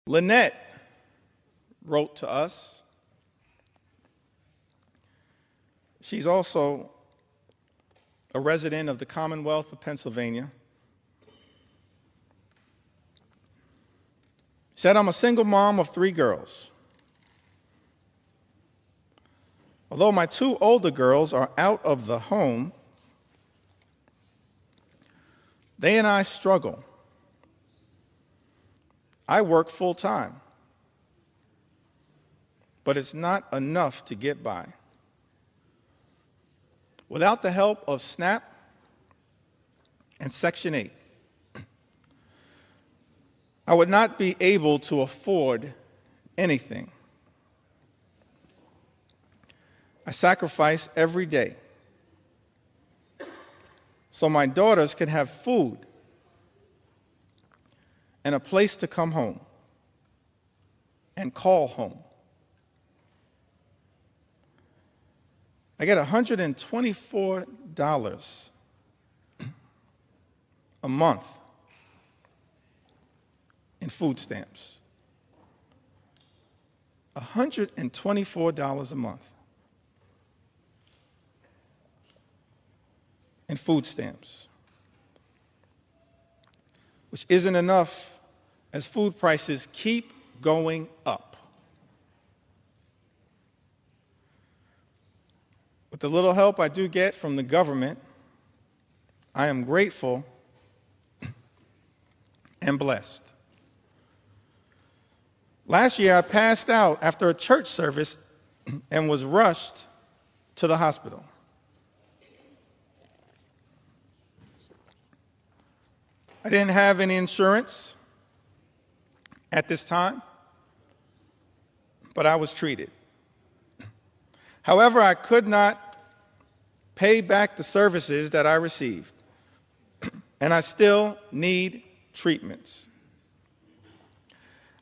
Lynette wrote to us. She's also a resident of the Commonwealth of Pennsylvania. She said, I'm a single mom of 3 girls. Although my 2 older girls are out of the home, they and I struggle. I work full time, but it's not enough to get by. Without the help of SNAP and Section 8, I would not be able to afford anything. I sacrifice every day so my daughters can have food and a place to come home and call home. I get $124 a month in food stamps. $124 a month in food stamps, which isn't enough as food prices keep going up. With the little help I do get from the government, I am grateful and blessed. Last year, I passed out after a church service and was rushed to the hospital. I didn't have any insurance at this time, but I was treated. However, I could not pay back the services that I received, and I still need treatments.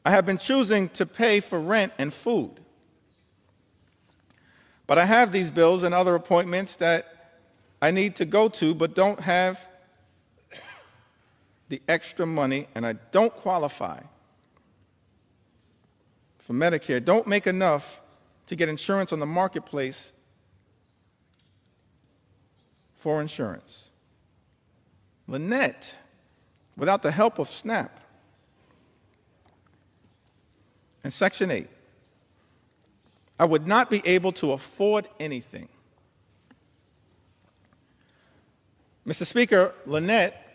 I have been choosing to pay for rent and food, but I have these bills and other appointments that I need to go to but don't have the extra money, and I don't qualify for Medicare, don't make enough to get insurance on the marketplace for insurance. Lynette, without the help of SNAP and Section 8, I would not be able to afford anything. Mr. Speaker, Lynette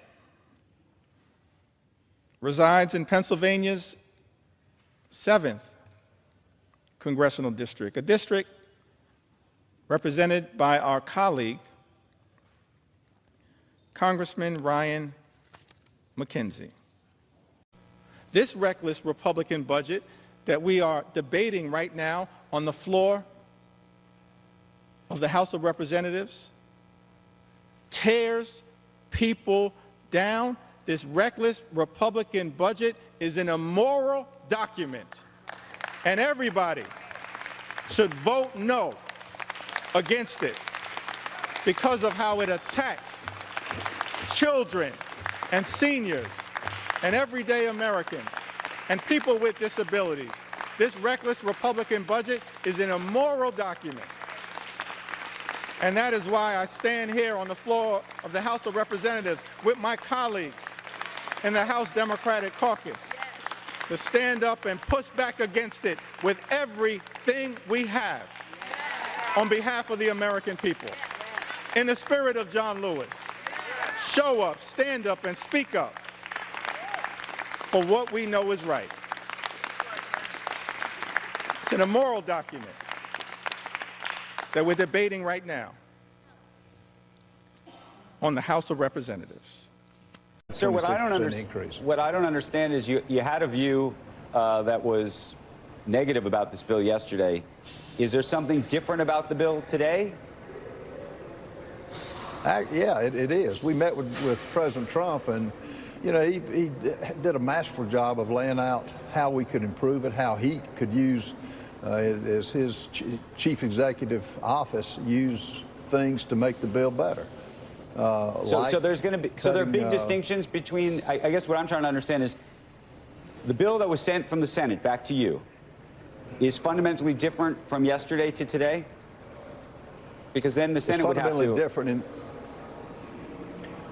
resides in Pennsylvania's 7th congressional district, a district represented by our colleague, Congressman Ryan McKenzie. This reckless Republican budget that we are debating right now on the floor of the House of Representatives tears people down. This reckless Republican budget is an immoral document, and everybody should vote no against it because of how it attacks children and seniors and everyday Americans and people with disabilities. This reckless Republican budget is an immoral document. And that is why I stand here on the floor of the House of Representatives with my colleagues in the House Democratic Caucus to stand up and push back against it with everything we have on behalf of the American people. In the spirit of John Lewis, show up, stand up, and speak up for what we know is right. It's an immoral document that we're debating right now on the House of Representatives. Sir, what I don't understand is you had a view that was negative about this bill yesterday. Is there something different about the bill today? Yeah, it is. We met with President Trump, and you know, he did a masterful job of laying out how we could improve it, how he could use, as his chief executive office, use things to make the bill better. So there are big distinctions between. I guess what I'm trying to understand is, The bill that was sent from the Senate back to you is fundamentally different from yesterday to today? Because then the Senate would have to... It's fundamentally different.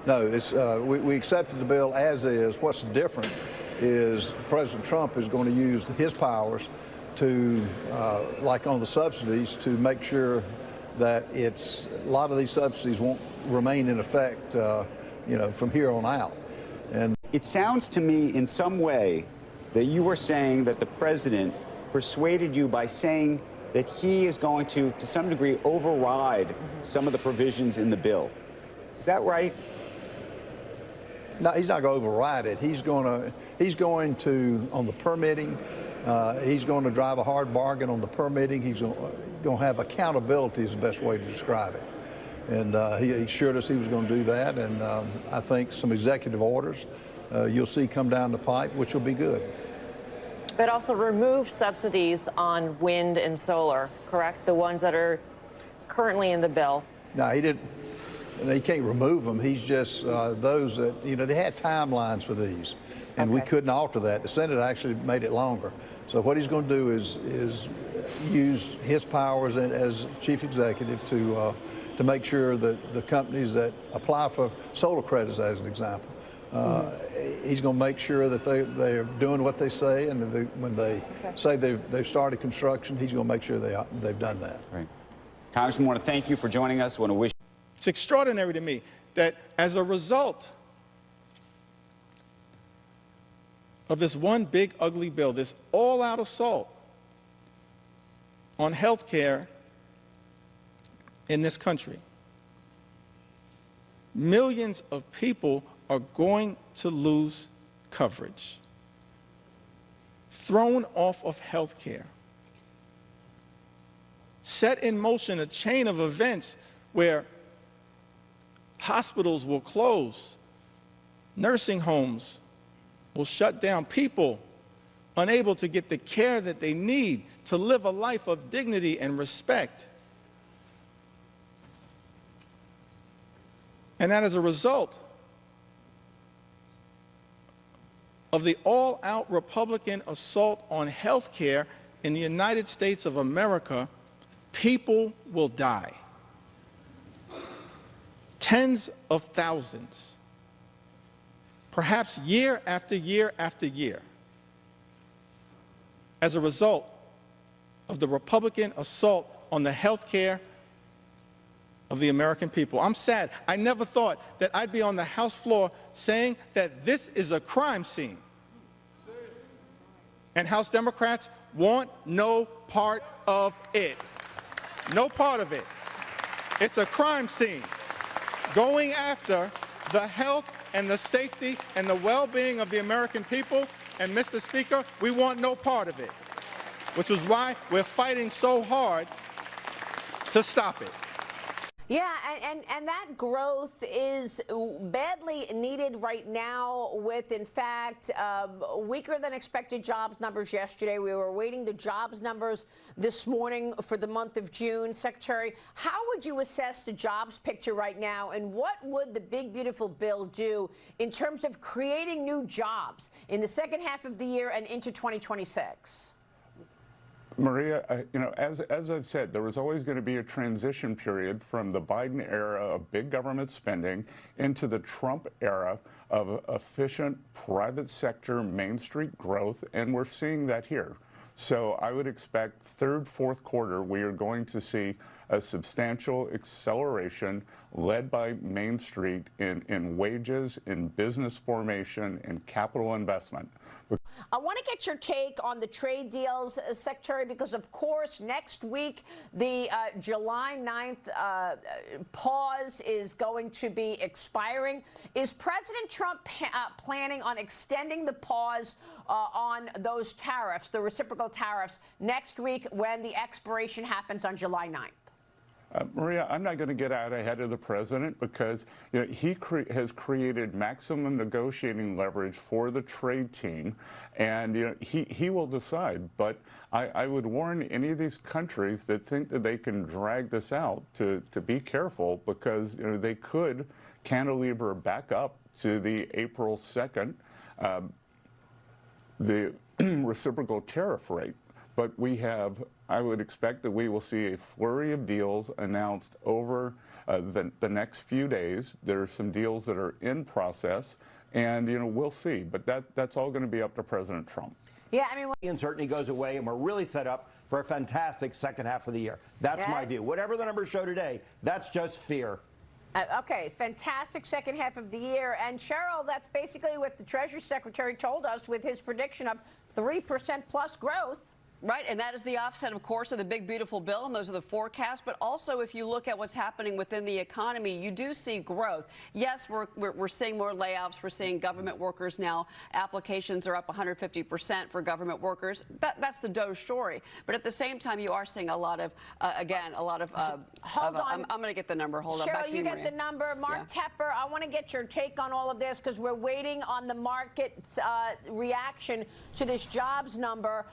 No, it's, we accepted the bill as is. What's different is President Trump is going to use his powers to, like on the subsidies, to make sure that a lot of these subsidies won't remain in effect, you know, from here on out. And it sounds to me in some way that you were saying that the president persuaded you by saying that he is going to some degree, override some of the provisions in the bill. Is that right? No, he's not going to override it. He's going to, on the permitting, he's going to drive a hard bargain on the permitting. He's going to have accountability is the best way to describe it. And he assured us he was going to do that. And I think some executive orders you'll see come down the pipe, which will be good. But also remove subsidies on wind and solar, correct? The ones that are currently in the bill. No, he didn't. He can't remove them. He's just those that, you know, they had timelines for these, and we couldn't alter that. The Senate actually made it longer. So what he's going to do is use his powers as chief executive to make sure that the companies that apply for solar credits, as an example, he's going to make sure that they're doing what they say, and when they say they've started construction, he's going to make sure they've done that. Right. Congressman, I want to thank you for joining us. I want to wish. It's extraordinary to me that as a result of this one big ugly bill, this all-out assault on health care in this country, millions of people are going to lose coverage, thrown off of health care, set in motion a chain of events where hospitals will close, nursing homes will shut down, people unable to get the care that they need to live a life of dignity and respect. And that as a result of the all-out Republican assault on health care in the United States of America, people will die. Tens of thousands, perhaps year after year after year, as a result of the Republican assault on the health care of the American people. I'm sad. I never thought that I'd be on the House floor saying that this is a crime scene. And House Democrats want no part of it. No part of it. It's a crime scene. Going after the health and the safety and the well-being of the American people. And, Mr. Speaker, we want no part of it, which is why we're fighting so hard to stop it. Yeah, and that growth is badly needed right now with, in fact, weaker than expected jobs numbers yesterday. We were awaiting the jobs numbers this morning for the month of June. Secretary, how would you assess the jobs picture right now, and what would the big, beautiful bill do in terms of creating new jobs in the second half of the year and into 2026? Maria, you know, as I've said, there was always going to be a transition period from the Biden era of big government spending into the Trump era of efficient private sector Main Street growth, and we're seeing that here. So I would expect third, fourth quarter, we are going to see a substantial acceleration led by Main Street in wages, in business formation, in capital investment. I want to get your take on the trade deals, Secretary, because, of course, next week, the July 9th pause is going to be expiring. Is President Trump planning on extending the pause on those tariffs, the reciprocal tariffs, next week when the expiration happens on July 9th? Maria, I'm not going to get out ahead of the president because, you know, he has created maximum negotiating leverage for the trade team, and, you know, he will decide. But I would warn any of these countries that think that they can drag this out to be careful, because, you know, they could cantilever back up to the April 2nd the reciprocal tariff rate. But I would expect that we will see a flurry of deals announced over the next few days. There are some deals that are in process, and we'll see. But that's all going to be up to President Trump. Yeah, I mean, The uncertainty goes away, and we're really set up for a fantastic second half of the year. That's my view. Whatever the numbers show today, that's just fear. Okay, fantastic second half of the year. And Cheryl, that's basically what the Treasury Secretary told us with his prediction of 3% plus growth. Right, and that is the offset, of course, of the big, beautiful bill, and those are the forecasts. But also, if you look at what's happening within the economy, you do see growth. Yes, we're seeing more layoffs. We're seeing government workers now. Applications are up 150% for government workers. That's the Doe story. But at the same time, you are seeing a lot of, Hold on. I'm going to get the number. Hold on. Cheryl, Back to you get Maria. the number. Mark Tepper, I want to get your take on all of this because we're waiting on the market's reaction to this jobs number.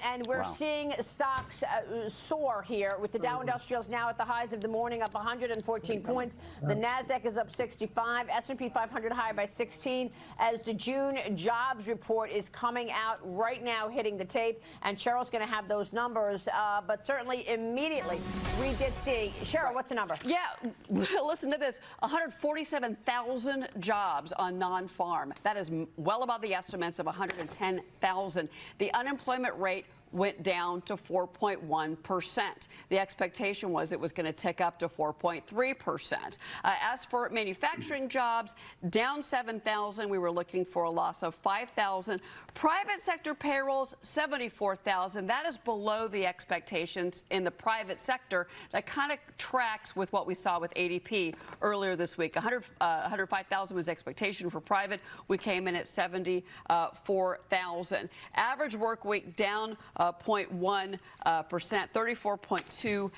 And we're seeing stocks soar here with the Dow Industrials now at the highs of the morning up 114 points. The NASDAQ is up 65, S&P 500 higher by 16 as the June jobs report is coming out right now, hitting the tape. And Cheryl's going to have those numbers. But certainly immediately we did see. Cheryl, what's the number? Yeah, listen to this. 147,000 jobs on non-farm. That is well above the estimates of 110,000. The unemployment rate went down to 4.1%. The expectation was it was going to tick up to 4.3%. As for manufacturing jobs, down 7,000. We were looking for a loss of 5,000. Private sector payrolls, 74,000. That is below the expectations in the private sector. That kind of tracks with what we saw with ADP earlier this week. 105,000 was expectation for private. We came in at 74,000. Average work week down 0.1%, 34.2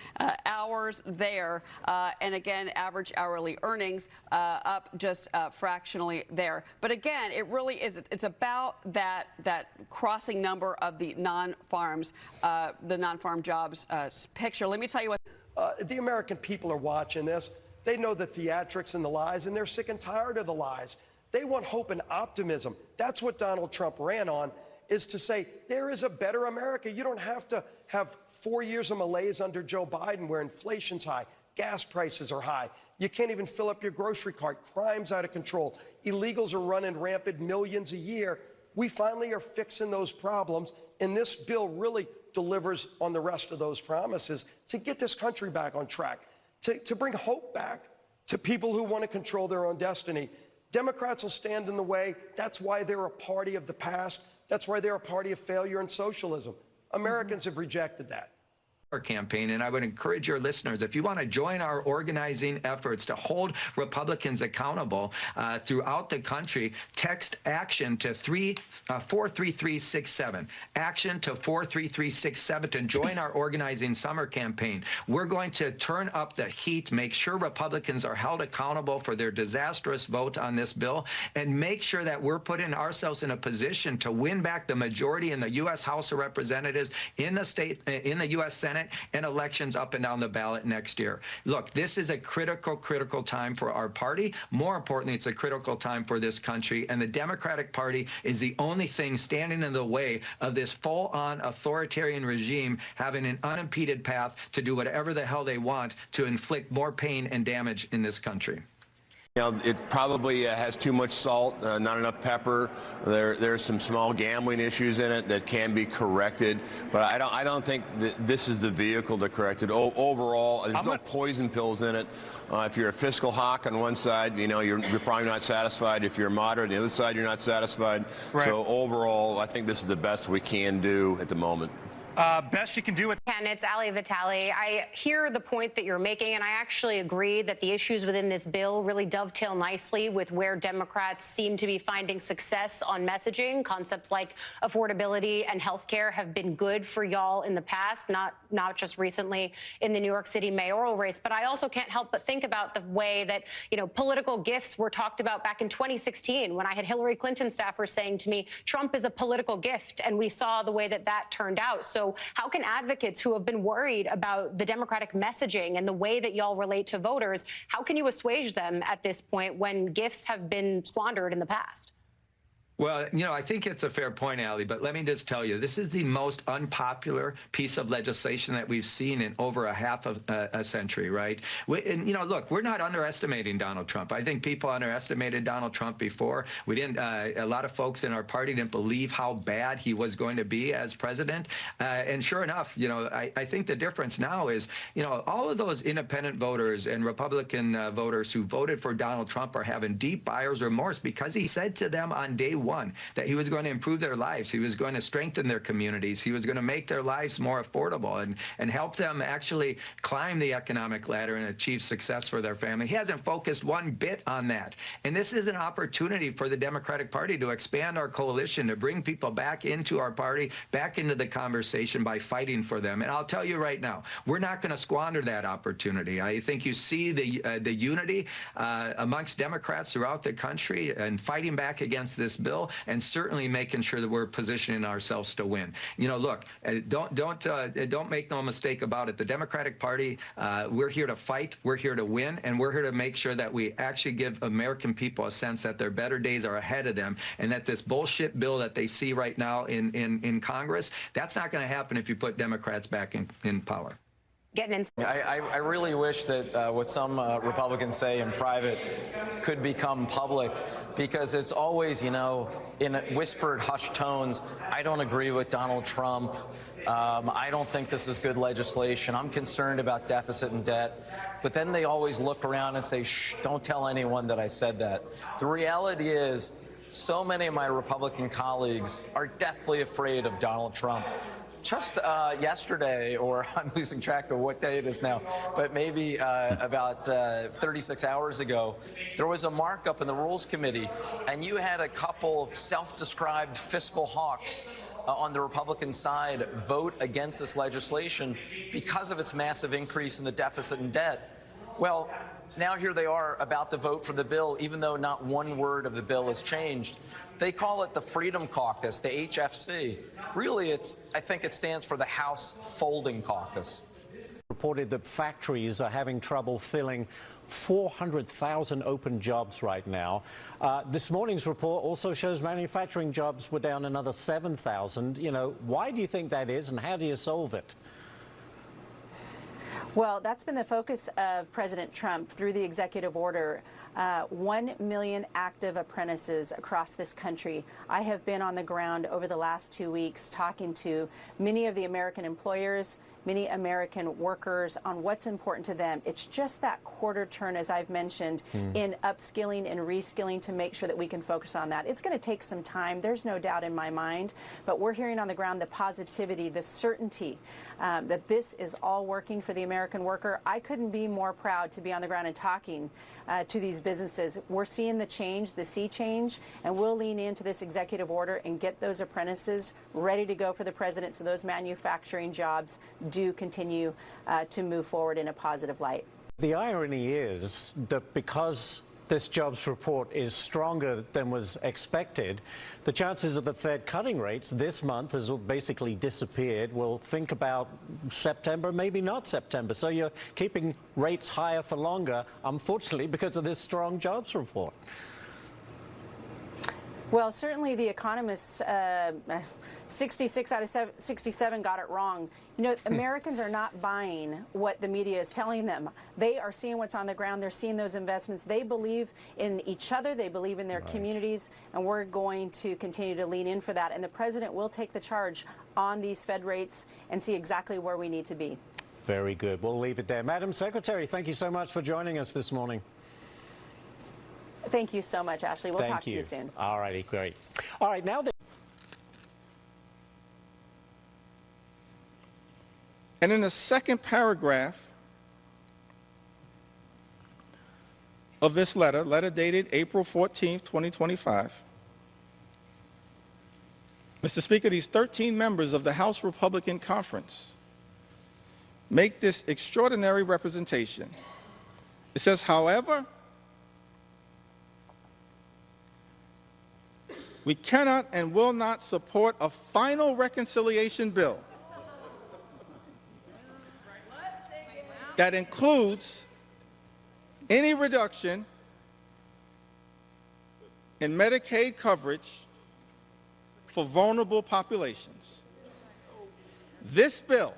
hours there. And again, average hourly earnings up just fractionally there. But again, it really is, it's about that crossing number of the non-farm jobs picture. Let me tell you what. The American people are watching this. They know the theatrics and the lies, and they're sick and tired of the lies. They want hope and optimism. That's what Donald Trump ran on, is to say there is a better America. You don't have to have 4 years of malaise under Joe Biden where inflation's high, gas prices are high. You can't even fill up your grocery cart. Crime's out of control. Illegals are running rampant, millions a year. We finally are fixing those problems, and this bill really delivers on the rest of those promises to get this country back on track, to bring hope back to people who want to control their own destiny. Democrats will stand in the way. That's why they're a party of the past. That's why they're a party of failure and socialism. Americans have rejected that. Campaign, and I would encourage your listeners, if you want to join our organizing efforts to hold Republicans accountable throughout the country, text ACTION to 43367. ACTION to 43367 to join our organizing summer campaign. We're going to turn up the heat, make sure Republicans are held accountable for their disastrous vote on this bill, and make sure that we're putting ourselves in a position to win back the majority in the U.S. House of Representatives, in the U.S. Senate, and elections up and down the ballot next year. Look, this is a critical time for our party. More importantly, it's a critical time for this country, and the Democratic Party is the only thing standing in the way of this full-on authoritarian regime having an unimpeded path to do whatever the hell they want to inflict more pain and damage in this country. You know, it probably has too much salt, not enough pepper. There's some small gambling issues in it that can be corrected, but I don't think that this is the vehicle to correct it. Overall, there's no poison pills in it. If you're a fiscal hawk on one side, you know, you're probably not satisfied. If you're moderate on the other side, you're not satisfied. Right. So overall, I think this is the best we can do at the moment. Best you can do it. And it's Ali Vitale. I hear the point that you're making, and I actually agree that the issues within this bill really dovetail nicely with where Democrats seem to be finding success on messaging. Concepts like affordability and health care have been good for y'all in the past, not just recently in the New York City mayoral race. But I also can't help but think about the way that, you know, political gifts were talked about back in 2016 when I had Hillary Clinton staffers saying to me, Trump is a political gift, and we saw the way that that turned out. So how can advocates who have been worried about the Democratic messaging and the way that y'all relate to voters, how can you assuage them at this point when gifts have been squandered in the past? Well, you know, I think it's a fair point, Ali, but let me just tell you, this is the most unpopular piece of legislation that we've seen in over a half of a century, right? And, you know, look, we're not underestimating Donald Trump. I think people underestimated Donald Trump before. We didn't, a lot of folks in our party didn't believe how bad he was going to be as president. And sure enough, you know, I think the difference now is, you know, all of those independent voters and Republican voters who voted for Donald Trump are having deep buyer's remorse because he said to them on day one that he was going to improve their lives. He was going to strengthen their communities. He was going to make their lives more affordable and help them actually climb the economic ladder and achieve success for their family. He hasn't focused one bit on that. And this is an opportunity for the Democratic Party to expand our coalition, to bring people back into our party, back into the conversation by fighting for them. And I'll tell you right now, we're not going to squander that opportunity. I think you see the unity amongst Democrats throughout the country and fighting back against this bill, and certainly making sure that we're positioning ourselves to win. You know, look, don't make no mistake about it. The Democratic Party, we're here to fight, we're here to win, and we're here to make sure that we actually give American people a sense that their better days are ahead of them, and that this bullshit bill that they see right now in Congress, that's not going to happen if you put Democrats back in power. I really wish that what some Republicans say in private could become public, because it's always, you know, in whispered, hushed tones, I don't agree with Donald Trump. I don't think this is good legislation. I'm concerned about deficit and debt. But then they always look around and say, shh, don't tell anyone that I said that. The reality is, so many of my Republican colleagues are deathly afraid of Donald Trump. Just yesterday, or I'm losing track of what day it is now, but maybe about 36 hours ago, there was a markup in the Rules Committee, and you had a couple of self-described fiscal hawks on the Republican side vote against this legislation because of its massive increase in the deficit and debt. Well, now here they are about to vote for the bill, even though not one word of the bill has changed. They call it the Freedom Caucus, the HFC. Really, I think it stands for the House Folding Caucus. Reported that factories are having trouble filling 400,000 open jobs right now. This morning's report also shows manufacturing jobs were down another 7,000. You know, why do you think that is, and how do you solve it? Well, that's been the focus of President Trump through the executive order. 1 million active apprentices across this country. I have been on the ground over the last 2 weeks talking to many of the American employers, many American workers on what's important to them. It's just that quarter turn, as I've mentioned, in upskilling and reskilling to make sure that we can focus on that. It's going to take some time. There's no doubt in my mind, but we're hearing on the ground the positivity, the certainty that this is all working for the American worker. I couldn't be more proud to be on the ground and talking to these businesses. We're seeing the change, the sea change, and we'll lean into this executive order and get those apprentices ready to go for the president so those manufacturing jobs do continue to move forward in a positive light. The irony is that because this jobs report is stronger than was expected, the chances of the Fed cutting rates this month has basically disappeared. We'll think about September, maybe not September. So you're keeping rates higher for longer, unfortunately, because of this strong jobs report. Well, certainly the economists, 66 out of 67 got it wrong. You know, Americans are not buying what the media is telling them. They are seeing what's on the ground. They're seeing those investments. They believe in each other. They believe in their communities, and we're going to continue to lean in for that. And the president will take the charge on these Fed rates and see exactly where we need to be. Very good. We'll leave it there. Madam Secretary, thank you so much for joining us this morning. Thank you so much, Ashley. We'll talk to you soon. All righty, great. All right, now And in the second paragraph of this letter dated April 14th, 2025, Mr. Speaker, these 13 members of the House Republican Conference make this extraordinary representation. It says, however, we cannot and will not support a final reconciliation bill that includes any reduction in Medicaid coverage for vulnerable populations. This bill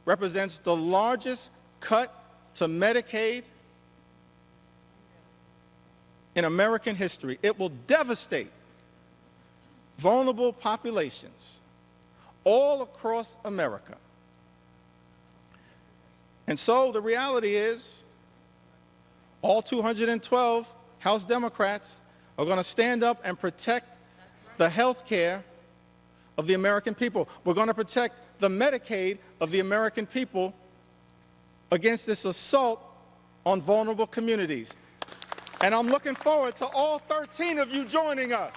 represents the largest cut to Medicaid in American history. It will devastate vulnerable populations all across America. And so the reality is, all 212 House Democrats are going to stand up and protect the health care of the American people. We're going to protect the Medicaid of the American people against this assault on vulnerable communities. And I'm looking forward to all 13 of you joining us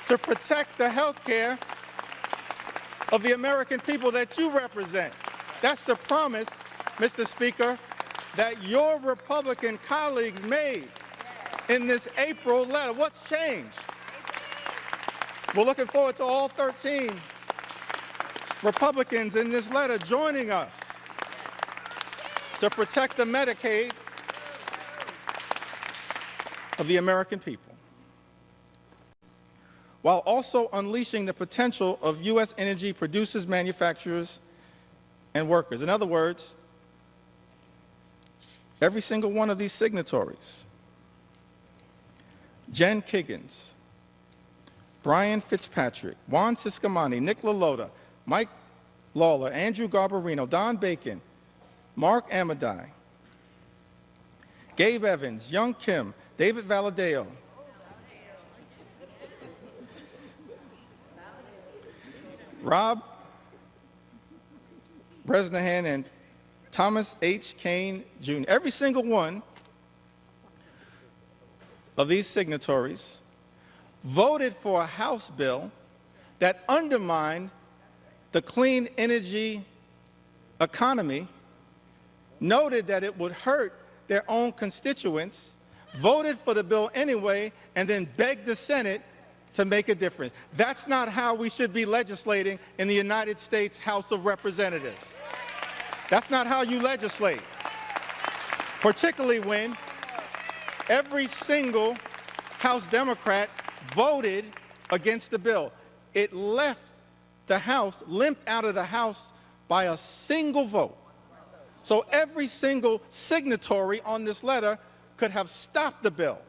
to protect the health care of the American people that you represent. That's the promise, Mr. Speaker, that your Republican colleagues made in this April letter. What's changed? We're looking forward to all 13 Republicans in this letter joining us to protect the Medicaid of the American people, while also unleashing the potential of U.S. energy producers, manufacturers, and workers. In other words, every single one of these signatories, Jen Kiggins, Brian Fitzpatrick, Juan Ciscomani, Nick LaLota, Mike Lawler, Andrew Garbarino, Don Bacon, Mark Amadei, Gabe Evans, Young Kim, David Valadeo, Rob Bresnahan, and Thomas H. Kane, Jr. Every single one of these signatories voted for a House bill that undermined the clean energy economy, noted that it would hurt their own constituents, voted for the bill anyway, and then begged the Senate to make a difference. That's not how we should be legislating in the United States House of Representatives. That's not how you legislate, particularly when every single House Democrat voted against the bill. It left the House, limped out of the House by a single vote. So every single signatory on this letter could have stopped the bill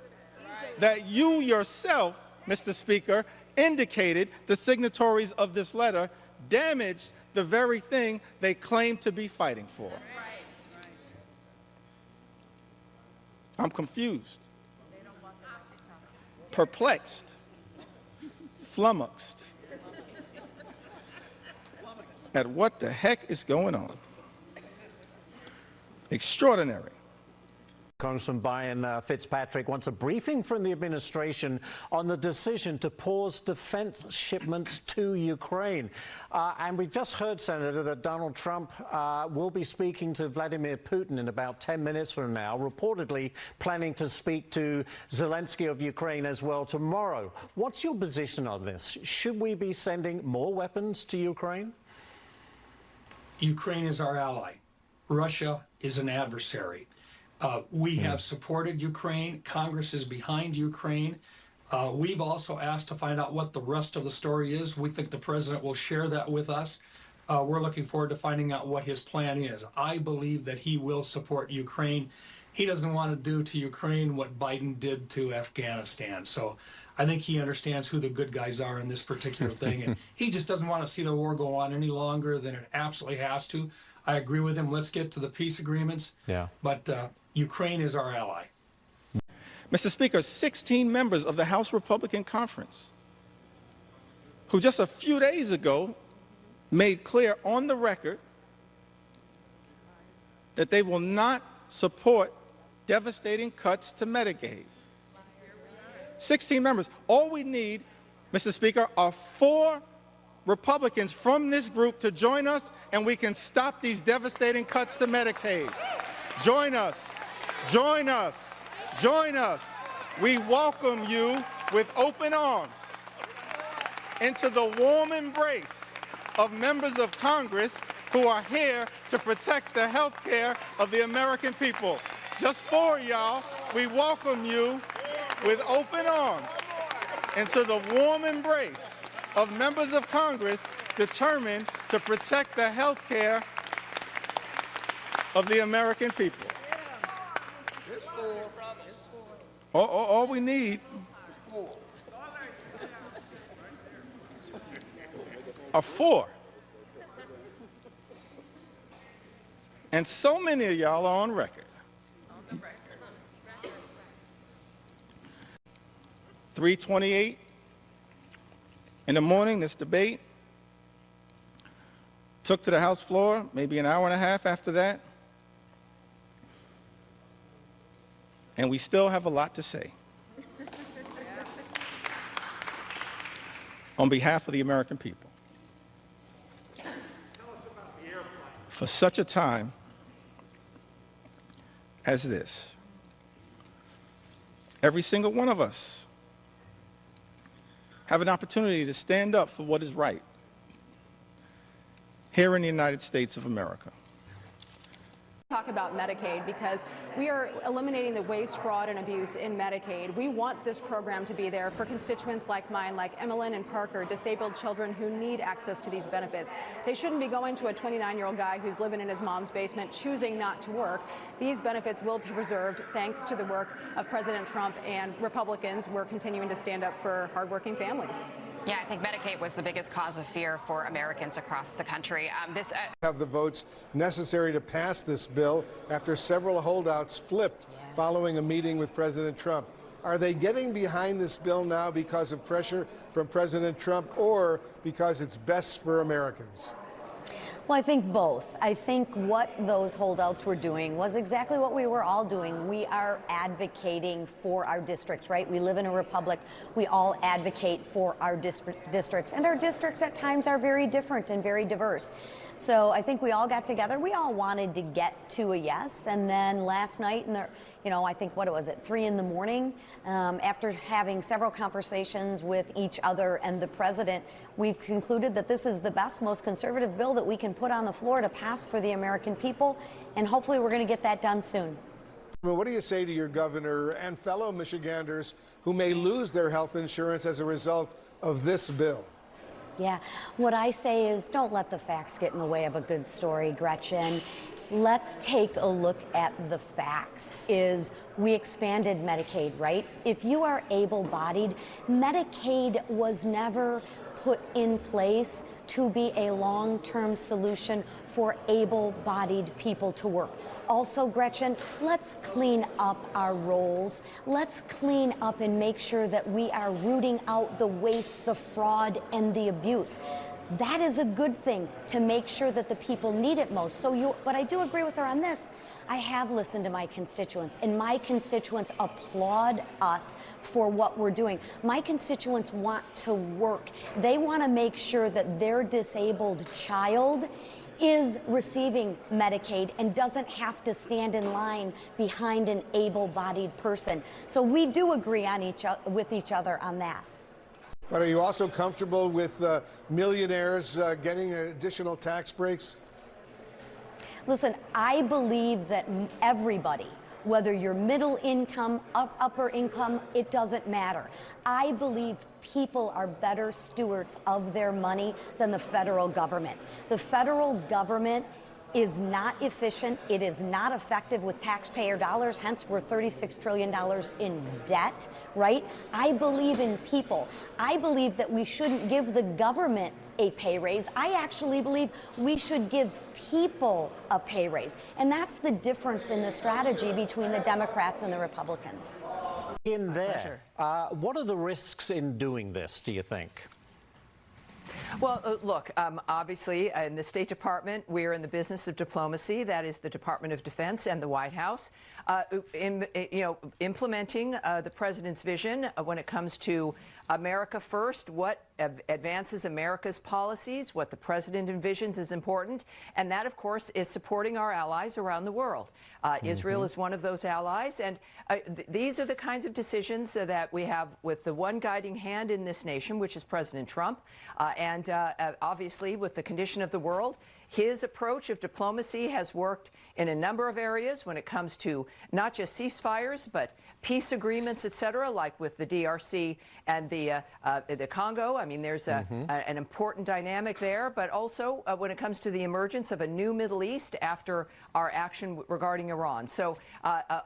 that you yourself, Mr. Speaker, indicated the signatories of this letter damaged the very thing they claim to be fighting for. I'm confused, perplexed, flummoxed at what the heck is going on. Extraordinary. Congressman Brian Fitzpatrick wants a briefing from the administration on the decision to pause defense shipments to Ukraine. And we've just heard, Senator, that Donald Trump will be speaking to Vladimir Putin in about 10 minutes from now, reportedly planning to speak to Zelensky of Ukraine as well tomorrow. What's your position on this? Should we be sending more weapons to Ukraine? Ukraine is our ally. Russia is an adversary. We have supported Ukraine. Congress is behind Ukraine. We've also asked to find out what the rest of the story is. We think the president will share that with us. We're looking forward to finding out what his plan is. I believe that he will support Ukraine. He doesn't want to do to Ukraine what Biden did to Afghanistan. So I think he understands who the good guys are in this particular thing. And he just doesn't want to see the war go on any longer than it absolutely has to. I agree with him. Let's get to the peace agreements. Yeah. But Ukraine is our ally. Mr. Speaker, 16 members of the House Republican Conference, who just a few days ago made clear on the record that they will not support devastating cuts to Medicaid. 16 members. All we need, Mr. Speaker, are 4 Republicans from this group to join us, and we can stop these devastating cuts to Medicaid. Join us. Join us. Join us. We welcome you with open arms into the warm embrace of members of Congress who are here to protect the health care of the American people. Just 4 y'all, we welcome you with open arms into the warm embrace of members of Congress determined to protect the health care of the American people. All we need are 4. And so many of y'all are on record. 3:28 in the morning, this debate took to the House floor, maybe an hour and a half after that. And we still have a lot to say. On behalf of the American people. For such a time as this, every single one of us have an opportunity to stand up for what is right here in the United States of America. Talk about Medicaid because we are eliminating the waste, fraud, and abuse in Medicaid. We want this program to be there for constituents like mine, like Emmeline and Parker, disabled children who need access to these benefits. They shouldn't be going to a 29-year-old guy who's living in his mom's basement choosing not to work. These benefits will be preserved thanks to the work of President Trump and Republicans. We're continuing to stand up for hardworking families. Yeah, I think Medicaid was the biggest cause of fear for Americans across the country. Have the votes necessary to pass this bill after several holdouts flipped following a meeting with President Trump. Are they getting behind this bill now because of pressure from President Trump or because it's best for Americans? Well, I think both. I think what those holdouts were doing was exactly what we were all doing. We are advocating for our districts, right? We live in a republic. We all advocate for our districts, and our districts at times are very different and very diverse. So I think we all got together. We all wanted to get to a yes, and then last night, I think, what was it, 3 in the morning, after having several conversations with each other and the president, we've concluded that this is the best, most conservative bill that we can put on the floor to pass for the American people, and hopefully we're going to get that done soon. Well, what do you say to your governor and fellow Michiganders who may lose their health insurance as a result of this bill? Yeah, what I say is don't let the facts get in the way of a good story, Gretchen. Let's take a look at the facts. We expanded Medicaid, right? If you are able-bodied, Medicaid was never put in place to be a long-term solution for able-bodied people to work. Also, Gretchen, let's clean up our rolls. Let's clean up and make sure that we are rooting out the waste, the fraud, and the abuse. That is a good thing to make sure that the people need it most. But I do agree with her on this. I have listened to my constituents, and my constituents applaud us for what we're doing. My constituents want to work. They want to make sure that their disabled child is receiving Medicaid and doesn't have to stand in line behind an able-bodied person. So we do agree on with each other on that. But are you also comfortable with millionaires getting additional tax breaks? Listen, I believe that everybody, whether you're middle income, upper income, it doesn't matter. I believe people are better stewards of their money than the federal government. The federal government is not efficient. It is not effective with taxpayer dollars. Hence, we're $36 trillion in debt, right? I believe in people. I believe that we shouldn't give the government a pay raise. I actually believe we should give people a pay raise. And that's the difference in the strategy between the Democrats and the Republicans. In there, what are the risks in doing this, do you think? Well, look, obviously, in the State Department, we're in the business of diplomacy. That is the Department of Defense and the White House. Implementing the president's vision when it comes to America first, what advances America's policies, what the president envisions is important. And that, of course, is supporting our allies around the world. Israel is one of those allies. And these are the kinds of decisions that we have with the one guiding hand in this nation, which is President Trump. And obviously, with the condition of the world, his approach of diplomacy has worked in a number of areas when it comes to not just ceasefires, but peace agreements, et cetera, like with the DRC and the Congo. I mean, there's an important dynamic there, but also when it comes to the emergence of a new Middle East after our action regarding Iran. So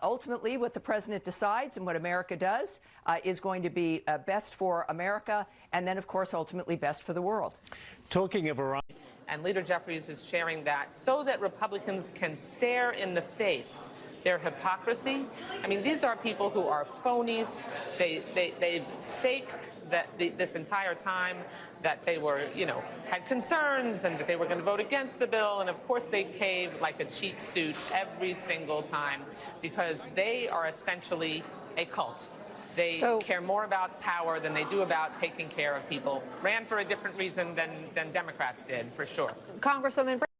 ultimately, what the president decides and what America does is going to be best for America, and then, of course, ultimately best for the world. Talking of Iran. And Leader Jeffries is sharing that so that Republicans can stare in the face their hypocrisy. I mean, these are people who are phonies. They've faked that this entire time that they were, had concerns and that they were going to vote against the bill. And of course, they caved like a cheap suit every single time because they are essentially a cult. They care more about power than they do about taking care of people. Ran for a different reason than Democrats did, for sure. Congresswoman